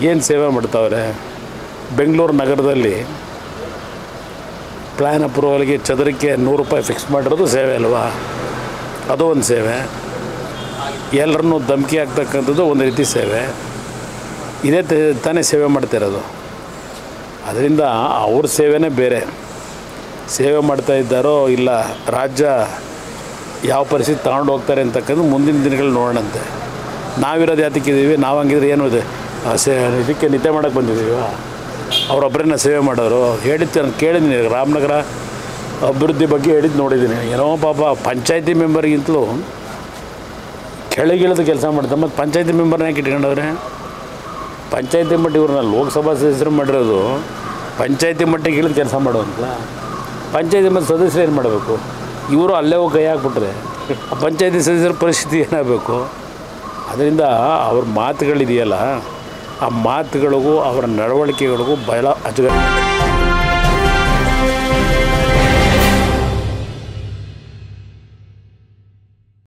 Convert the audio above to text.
ಏನು ಸೇವೆ ಮಾಡ್ತಾವ್ರೆ. ಬೆಂಗಳೂರು ನಗರದಲ್ಲಿ ಪ್ಲ್ಯಾನ್ ಅಪ್ರೂವಲ್ಗೆ ಚದರಕ್ಕೆ 100 ರೂಪಾಯಿ ಫಿಕ್ಸ್ ಮಾಡಿರೋದು ಸೇವೆ ಅಲ್ವಾ? ಅದು ಒಂದು ಸೇವೆ. ಎಲ್ಲರನ್ನೂ ಧಮಕಿ ಆಗ್ತಕ್ಕಂಥದ್ದು ಒಂದು ರೀತಿ ಸೇವೆ. ಇದೇ ತಾನೇ ಸೇವೆ ಮಾಡ್ತಿರೋದು. ಅದರಿಂದ ಅವ್ರ ಸೇವೆನೇ ಬೇರೆ. ಸೇವೆ ಮಾಡ್ತಾಯಿದ್ದಾರೋ ಇಲ್ಲ ರಾಜ್ಯ ಯಾವ ಪರಿಸ್ಥಿತಿ ತಗೊಂಡು ಹೋಗ್ತಾರೆ ಅಂತಕ್ಕಂಥ ಮುಂದಿನ ದಿನಗಳು ನೋಡೋಣಂತೆ. ನಾವಿರೋದು ಯಾತಕ್ಕಿದ್ದೀವಿ? ನಾವು ಹಂಗಿದ್ರೆ ಏನು ಇದೆ ಇದಕ್ಕೆ ನಿದ್ದೆ ಮಾಡೋಕ್ಕೆ ಬಂದಿದ್ದೀವ? ಅವರೊಬ್ಬರನ್ನ ಸೇವೆ ಮಾಡೋರು. ಹೇಳಿದ್ದು ನಾನು ಕೇಳಿದ್ದೀನಿ, ರಾಮನಗರ ಅಭಿವೃದ್ಧಿ ಬಗ್ಗೆ ಹೇಳಿದ್ದು ನೋಡಿದ್ದೀನಿ. ಏನೋ ಪಾಪ ಪಂಚಾಯತಿ ಮೆಂಬರ್ಗಿಂತಲೂ ಕೆಳಗಿಳಿದು ಕೆಲಸ ಮಾಡ್ತಾರೆ. ಮತ್ತು ಪಂಚಾಯತಿ ಮೆಂಬರ್ನ ಯಾಕೆ ಇಟ್ಕೊಂಡವ್ರೆ? ಪಂಚಾಯತಿ ಮಟ್ಟ ಇವ್ರನ್ನ ಲೋಕಸಭಾ ಸದಸ್ಯರು ಮಾಡಿರೋದು ಪಂಚಾಯತಿ ಮಟ್ಟಿಗೆ ಇಳಿದು ಕೆಲಸ ಮಾಡೋವಂತಲ್ಲ. ಪಂಚಾಯತಿ ಮತ್ತು ಸದಸ್ಯರು ಏನು ಮಾಡಬೇಕು? ಇವರು ಅಲ್ಲೇ ಹೋಗಿ ಕೈ ಹಾಕ್ಬಿಟ್ರೆ ಆ ಪಂಚಾಯತಿ ಸದಸ್ಯರ ಪರಿಸ್ಥಿತಿ ಏನಾಗಬೇಕು? ಅದರಿಂದ ಅವ್ರ ಮಾತುಗಳಿದೆಯಲ್ಲ, ಆ ಮಾತುಗಳಿಗೂ ಅವರ ನಡವಳಿಕೆಗಳಿಗೂ ಬಹಳ ಅಜಗರ.